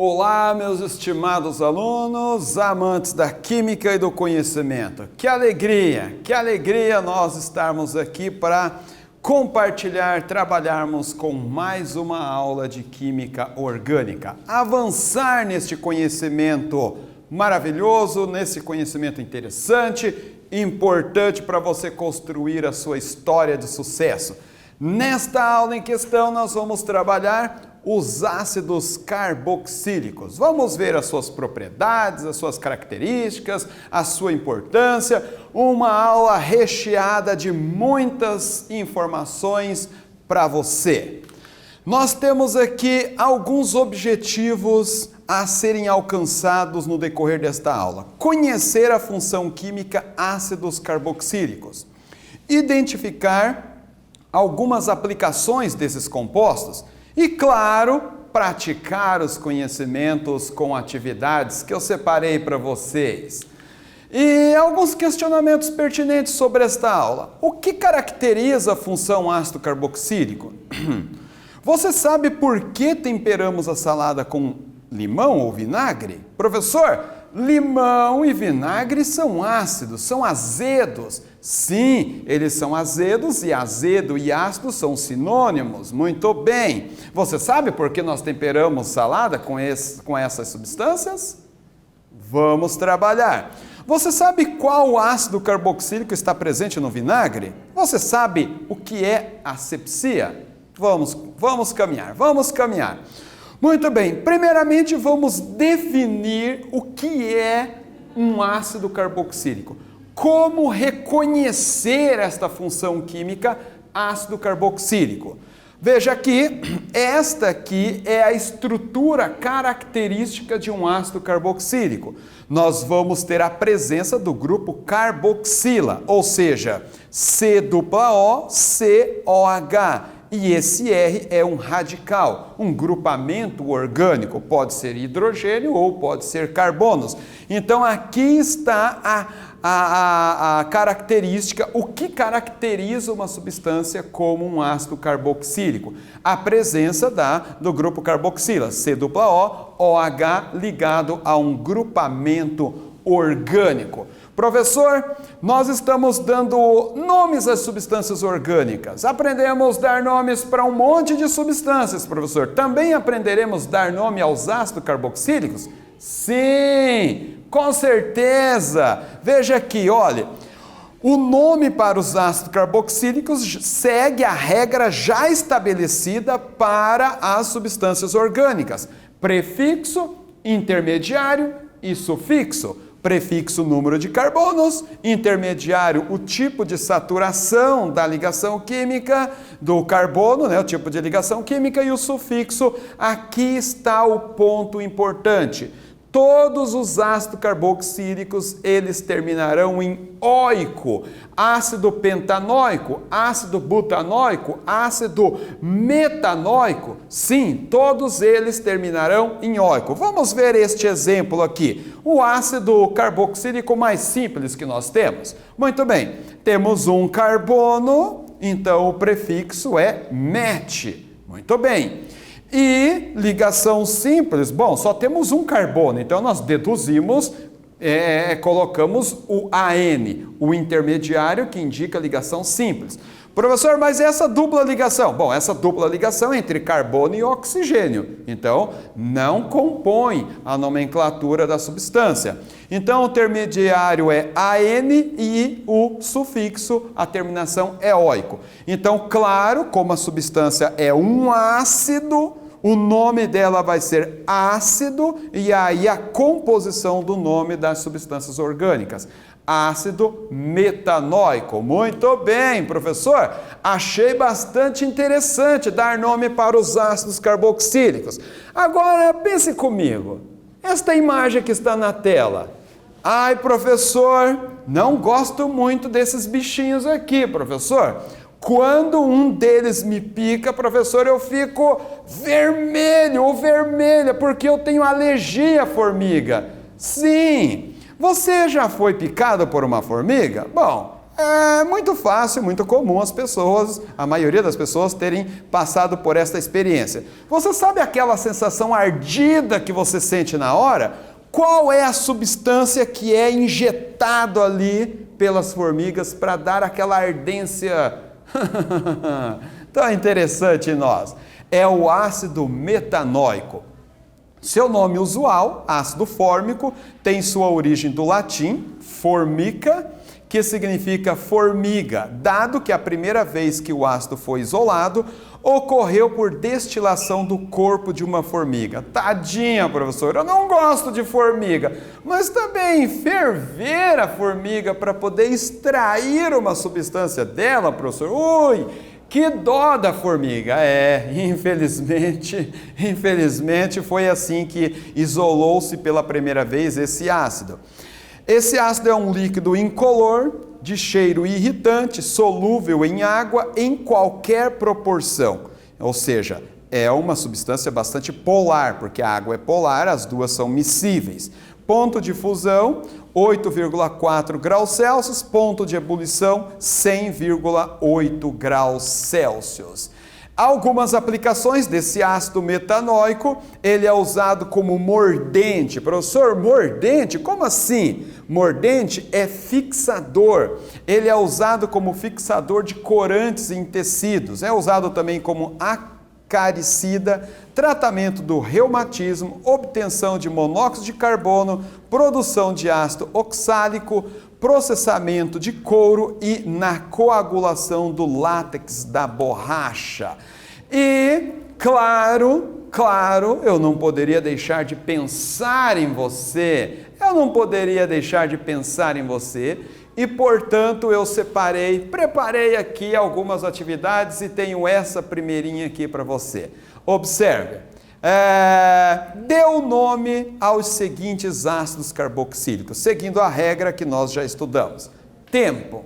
Olá, meus estimados alunos, amantes da química e do conhecimento. Que alegria nós estarmos aqui para compartilhar, trabalharmos com mais uma aula de química orgânica. Avançar neste conhecimento maravilhoso, nesse conhecimento interessante, importante para você construir a sua história de sucesso. Nesta aula em questão, nós vamos trabalhar os ácidos carboxílicos. Vamos ver as suas propriedades, as suas características, a sua importância. Uma aula recheada de muitas informações para você. Nós temos aqui alguns objetivos a serem alcançados no decorrer desta aula. Conhecer a função química ácidos carboxílicos. Identificar algumas aplicações desses compostos. E, claro, praticar os conhecimentos com atividades que eu separei para vocês. E alguns questionamentos pertinentes sobre esta aula. O que caracteriza a função ácido carboxílico? Você sabe por que temperamos a salada com limão ou vinagre? Professor, limão e vinagre são ácidos, são azedos. Sim, eles são azedos e azedo e ácido são sinônimos. Muito bem. Você sabe por que nós temperamos salada com essas substâncias? Vamos trabalhar. Você sabe qual ácido carboxílico está presente no vinagre? Você sabe o que é asepsia? Vamos caminhar. Muito bem. Primeiramente, vamos definir o que é um ácido carboxílico. Como reconhecer esta função química ácido carboxílico? Veja aqui, esta aqui é a estrutura característica de um ácido carboxílico. Nós vamos ter a presença do grupo carboxila, ou seja, COO, COH. E esse R é um radical, um grupamento orgânico, pode ser hidrogênio ou pode ser carbonos. Então aqui está a característica, o que caracteriza uma substância como um ácido carboxílico? A presença do grupo carboxila, COO, OH ligado a um grupamento orgânico. Professor, nós estamos dando nomes às substâncias orgânicas. Aprendemos a dar nomes para um monte de substâncias, professor. Também aprenderemos a dar nome aos ácidos carboxílicos? Sim, com certeza. Veja aqui, olha. O nome para os ácidos carboxílicos segue a regra já estabelecida para as substâncias orgânicas. Prefixo, intermediário e sufixo. Prefixo, número de carbonos, intermediário, o tipo de saturação da ligação química do carbono, o tipo de ligação química, e o sufixo, aqui está o ponto importante. Todos os ácidos carboxílicos, eles terminarão em óico, ácido pentanóico, ácido butanóico, ácido metanóico. Sim, todos eles terminarão em óico. Vamos ver este exemplo aqui. O ácido carboxílico mais simples que nós temos. Muito bem, temos um carbono, então o prefixo é met. Muito bem. E ligação simples, bom, só temos um carbono, então nós deduzimos, colocamos o AN, o intermediário que indica ligação simples. Professor, mas essa dupla ligação? Bom, essa dupla ligação é entre carbono e oxigênio, então não compõe a nomenclatura da substância. Então o intermediário é AN e o sufixo, a terminação é óico. Então, claro, como a substância é um ácido, o nome dela vai ser ácido e aí a composição do nome das substâncias orgânicas. Ácido metanóico. Muito bem, professor. Achei bastante interessante dar nome para os ácidos carboxílicos. Agora, pense comigo. Esta imagem que está na tela. Ai, professor, não gosto muito desses bichinhos aqui, professor. Quando um deles me pica, professor, eu fico vermelho ou vermelha, porque eu tenho alergia à formiga. Sim, você já foi picado por uma formiga? Bom, É muito fácil, muito comum a maioria das pessoas terem passado por esta experiência. Você sabe aquela sensação ardida que você sente na hora? Qual é a substância que é injetado ali pelas formigas para dar aquela ardência tão interessante em nós? É o ácido metanóico. Seu nome usual, ácido fórmico, tem sua origem do latim, formica, que significa formiga, dado que a primeira vez que o ácido foi isolado, ocorreu por destilação do corpo de uma formiga. Tadinha, professor, eu não gosto de formiga, mas também ferver a formiga para poder extrair uma substância dela, professor, ui, que dó da formiga. Infelizmente foi assim que isolou-se pela primeira vez esse ácido. Esse ácido é um líquido incolor, de cheiro irritante, solúvel em água em qualquer proporção. Ou seja, é uma substância bastante polar, porque a água é polar, as duas são miscíveis. Ponto de fusão, 8,4 graus Celsius, ponto de ebulição, 100,8 graus Celsius. Algumas aplicações desse ácido metanóico, ele é usado como mordente. Professor, mordente? Como assim? Mordente é fixador. Ele é usado como fixador de corantes em tecidos. É usado também como acaricida, tratamento do reumatismo, obtenção de monóxido de carbono, produção de ácido oxálico, processamento de couro e na coagulação do látex da borracha. E, claro, eu não poderia deixar de pensar em você. E, portanto, eu preparei aqui algumas atividades e tenho essa primeirinha aqui para você. Observe. Dê o nome aos seguintes ácidos carboxílicos, seguindo a regra que nós já estudamos. Tempo.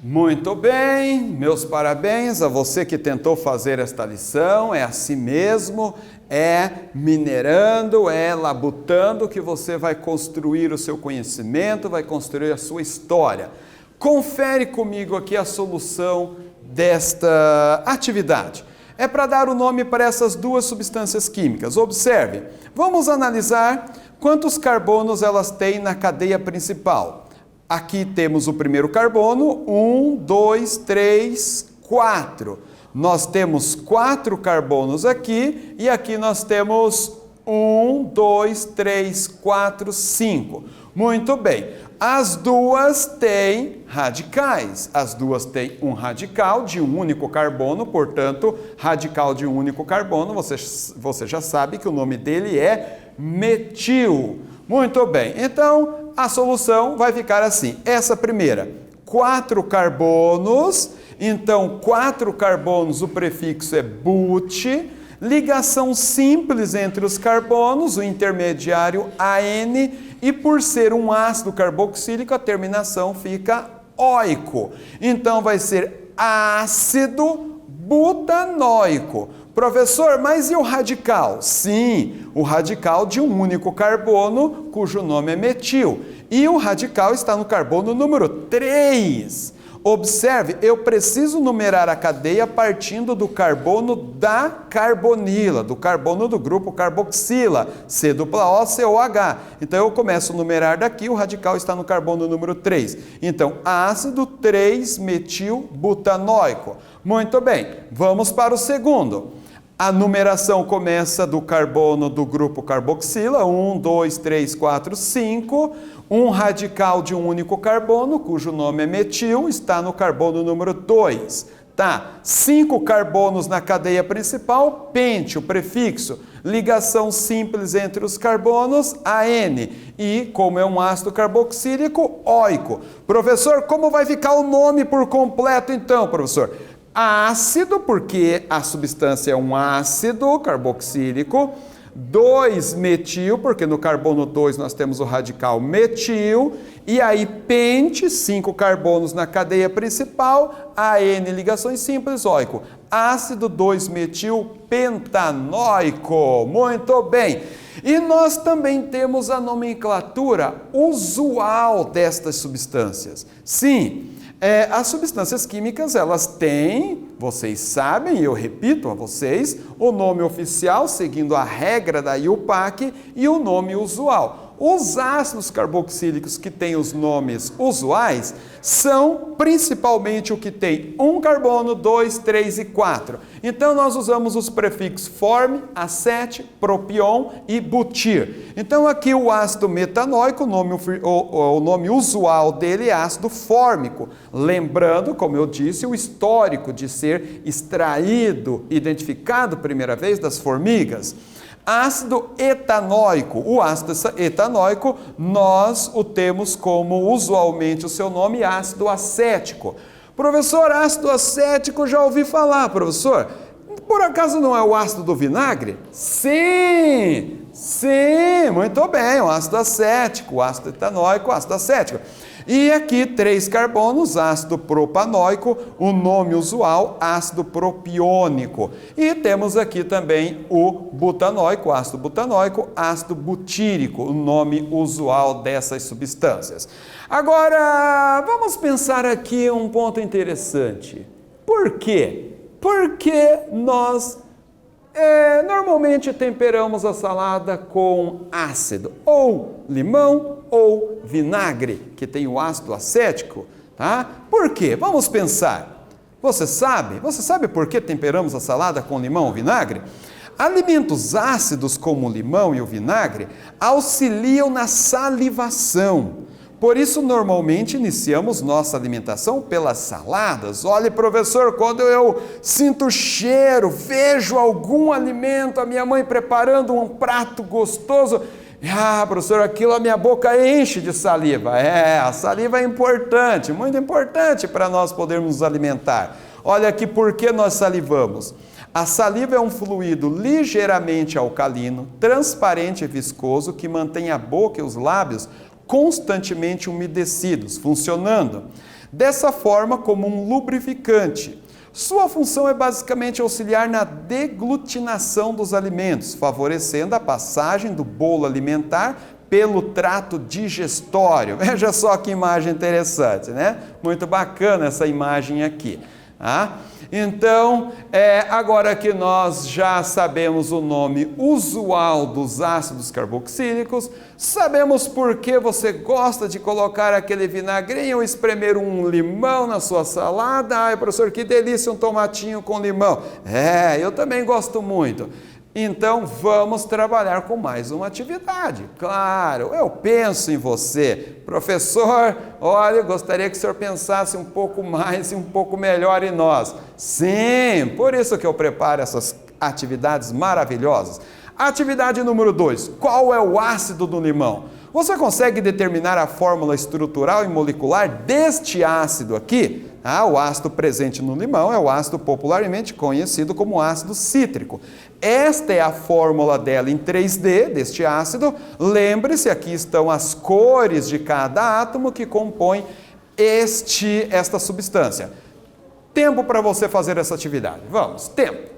Muito bem, meus parabéns a você que tentou fazer esta lição. É assim mesmo, é minerando, é labutando que você vai construir o seu conhecimento, vai construir a sua história. Confere comigo aqui a solução desta atividade. É para dar o nome para essas duas substâncias químicas. Observe, vamos analisar quantos carbonos elas têm na cadeia principal. Aqui temos o primeiro carbono, 1, 2, 3, 4. Nós temos 4 carbonos aqui e aqui nós temos 1, 2, 3, 4, 5. Muito bem, as duas têm radicais. As duas têm um radical de um único carbono, portanto, radical de um único carbono, você já sabe que o nome dele é metil. Muito bem, então a solução vai ficar assim. Essa primeira, 4 carbonos, então 4 carbonos, o prefixo é but, ligação simples entre os carbonos, o intermediário AN, e por ser um ácido carboxílico, a terminação fica óico. Então vai ser ácido butanóico. Professor, mas e o radical? Sim, o radical de um único carbono, cujo nome é metil. E o radical está no carbono número 3. Observe, eu preciso numerar a cadeia partindo do carbono da carbonila, do carbono do grupo carboxila, C-O-COH. Então eu começo a numerar daqui, o radical está no carbono número 3. Então, ácido 3-metil-butanóico. Muito bem, vamos para o segundo. A numeração começa do carbono do grupo carboxila, 1, 2, 3, 4, 5. Um radical de um único carbono, cujo nome é metil, está no carbono número 2. Tá, 5 carbonos na cadeia principal, pente, o prefixo, ligação simples entre os carbonos, AN. E, como é um ácido carboxílico, óico. Professor, como vai ficar o nome por completo então, professor? Ácido, porque a substância é um ácido carboxílico. 2-metil, porque no carbono 2 nós temos o radical metil. E aí pente, 5 carbonos na cadeia principal, AN, ligações simples, óico. Ácido 2-metil pentanóico. Muito bem. E nós também temos a nomenclatura usual destas substâncias. Sim, as substâncias químicas, elas têm, vocês sabem, e eu repito a vocês, o nome oficial, seguindo a regra da IUPAC, e o nome usual. Os ácidos carboxílicos que têm os nomes usuais são principalmente o que tem um carbono, 2, 3 e 4. Então nós usamos os prefixos form, acete, propion e butir. Então aqui o ácido metanóico, o nome usual dele é ácido fórmico. Lembrando, como eu disse, o histórico de ser extraído, identificado primeira vez das formigas. Ácido etanóico. O ácido etanóico, nós o temos como usualmente o seu nome, ácido acético. Professor, ácido acético, já ouvi falar, professor. Por acaso não é o ácido do vinagre? Sim, muito bem, o ácido acético, o ácido etanóico, o ácido acético. E aqui 3 carbonos, ácido propanóico, o nome usual, ácido propiônico. E temos aqui também o butanóico, ácido butanóico, ácido butírico, o nome usual dessas substâncias. Agora, vamos pensar aqui um ponto interessante. Por quê? Porque nós normalmente temperamos a salada com ácido, ou limão, ou vinagre, que tem o ácido acético, tá? Por quê? Vamos pensar. Você sabe por que temperamos a salada com limão ou vinagre? Alimentos ácidos como o limão e o vinagre auxiliam na salivação. Por isso, normalmente, iniciamos nossa alimentação pelas saladas. Olha, professor, quando eu sinto cheiro, vejo algum alimento, a minha mãe preparando um prato gostoso, professor, aquilo a minha boca enche de saliva. A saliva é importante, muito importante para nós podermos nos alimentar. Olha aqui por que nós salivamos. A saliva é um fluido ligeiramente alcalino, transparente e viscoso que mantém a boca e os lábios constantemente umedecidos, funcionando. dessa forma como um lubrificante. Sua função é basicamente auxiliar na deglutinação dos alimentos, favorecendo a passagem do bolo alimentar pelo trato digestório. Veja só que imagem interessante, né? Muito bacana essa imagem aqui. Então, agora que nós já sabemos o nome usual dos ácidos carboxílicos, sabemos por que você gosta de colocar aquele vinagrinho ou espremer um limão na sua salada. Ai, professor, que delícia um tomatinho com limão. Eu também gosto muito. Então, vamos trabalhar com mais uma atividade. Claro, eu penso em você. Professor, olha, eu gostaria que o senhor pensasse um pouco mais e um pouco melhor em nós. Sim, por isso que eu preparo essas atividades maravilhosas. Atividade número 2. Qual é o ácido do limão? Você consegue determinar a fórmula estrutural e molecular deste ácido aqui? O ácido presente no limão é o ácido popularmente conhecido como ácido cítrico. Esta é a fórmula dela em 3D, deste ácido. Lembre-se, aqui estão as cores de cada átomo que compõe esta substância. Tempo para você fazer essa atividade. Vamos, tempo.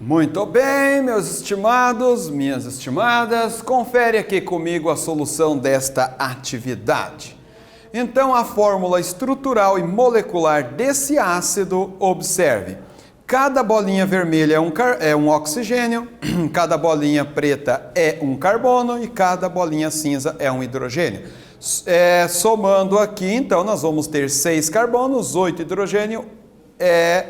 Muito bem, meus estimados, minhas estimadas, confere aqui comigo a solução desta atividade. Então, a fórmula estrutural e molecular desse ácido, observe. Cada bolinha vermelha é um oxigênio, cada bolinha preta é um carbono e cada bolinha cinza é um hidrogênio. Somando aqui, então, nós vamos ter 6 carbonos, 8 hidrogênio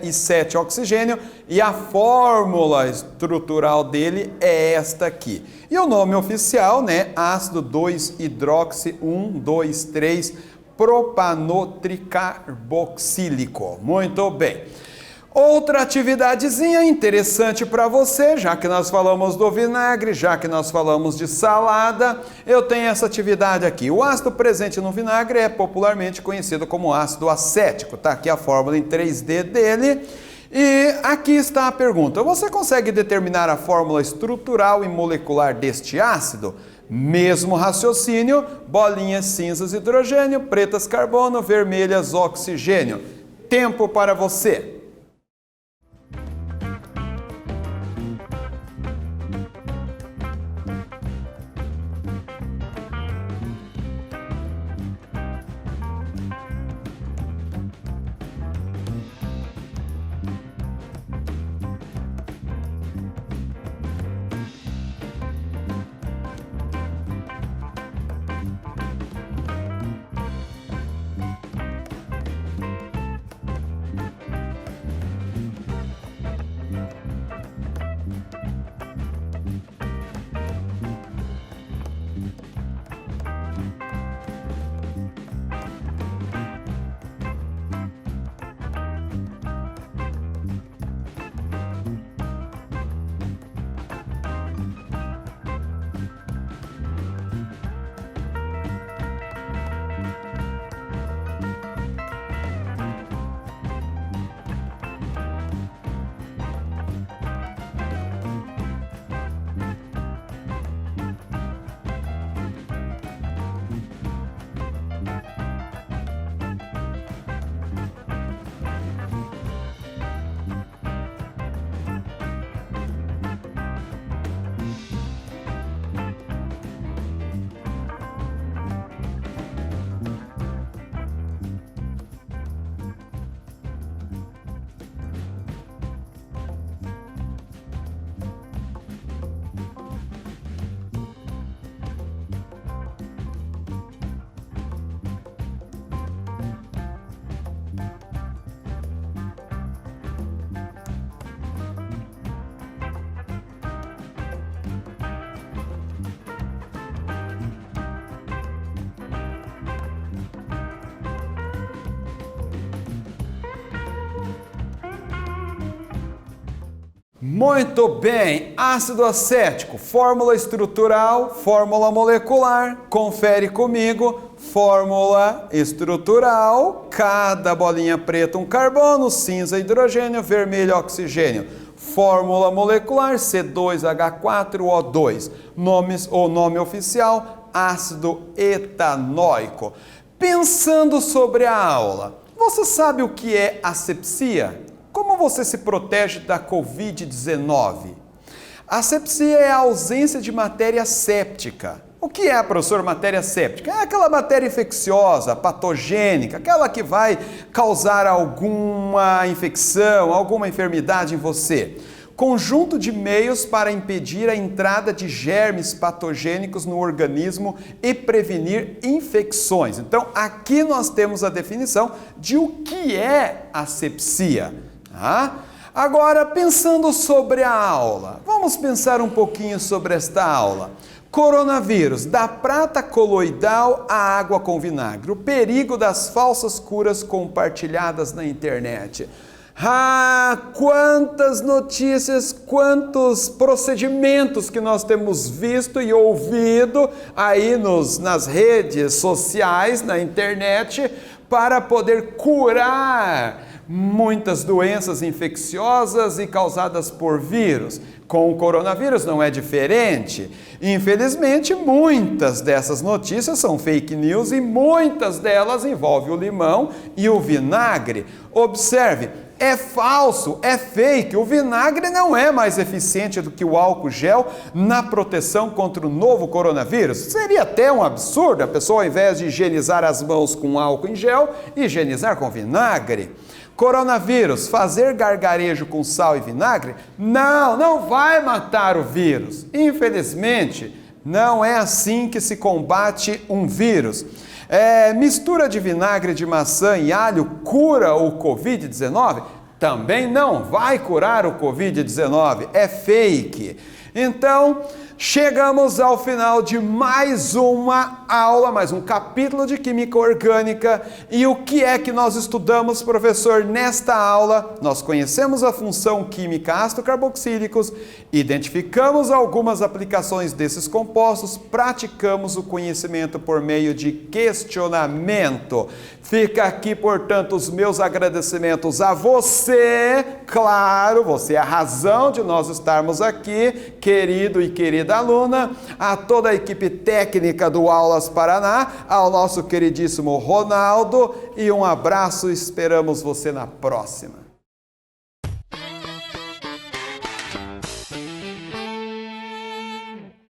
e 7 oxigênio, e a fórmula estrutural dele é esta aqui. E o nome oficial, né, ácido 2-hidroxi-1,2,3-propanotricarboxílico. Muito bem. Outra atividadezinha interessante para você, já que nós falamos do vinagre, já que nós falamos de salada, eu tenho essa atividade aqui. O ácido presente no vinagre é popularmente conhecido como ácido acético. Tá aqui a fórmula em 3D dele. E aqui está a pergunta. Você consegue determinar a fórmula estrutural e molecular deste ácido? Mesmo raciocínio, bolinhas cinzas hidrogênio, pretas carbono, vermelhas oxigênio. Tempo para você. Muito bem, ácido acético, fórmula estrutural, fórmula molecular, confere comigo, fórmula estrutural, cada bolinha preta um carbono, cinza hidrogênio, vermelho oxigênio. Fórmula molecular C2H4O2, nome oficial, ácido etanóico. Pensando sobre a aula, você sabe o que é asepsia? Como você se protege da Covid-19? Asepsia é a ausência de matéria séptica. O que é, professor, matéria séptica? É aquela matéria infecciosa, patogênica, aquela que vai causar alguma infecção, alguma enfermidade em você. Conjunto de meios para impedir a entrada de germes patogênicos no organismo e prevenir infecções. Então, aqui nós temos a definição de o que é asepsia. Agora, pensando sobre a aula, vamos pensar um pouquinho sobre esta aula. Coronavírus, da prata coloidal à água com vinagre, o perigo das falsas curas compartilhadas na internet. Quantas notícias, quantos procedimentos que nós temos visto e ouvido aí nas redes sociais, na internet, para poder curar muitas doenças infecciosas e causadas por vírus. Com o coronavírus não é diferente. Infelizmente, muitas dessas notícias são fake news e muitas delas envolvem o limão e o vinagre. Observe, é falso, é fake. O vinagre não é mais eficiente do que o álcool gel na proteção contra o novo coronavírus. Seria até um absurdo a pessoa, ao invés de higienizar as mãos com álcool em gel, higienizar com vinagre. Coronavírus, fazer gargarejo com sal e vinagre? Não vai matar o vírus. Infelizmente, não é assim que se combate um vírus. Mistura de vinagre de maçã e alho cura o Covid-19? Também não vai curar o Covid-19, é fake. Então, chegamos ao final de mais uma aula, mais um capítulo de Química Orgânica. E o que é que nós estudamos, professor, nesta aula? Nós conhecemos a função química ácido carboxílicos, identificamos algumas aplicações desses compostos, praticamos o conhecimento por meio de questionamento. Fica aqui, portanto, os meus agradecimentos a você, claro, você é a razão de nós estarmos aqui, querido e querida aluna, a toda a equipe técnica do Aulas Paraná, ao nosso queridíssimo Ronaldo, e um abraço, esperamos você na próxima.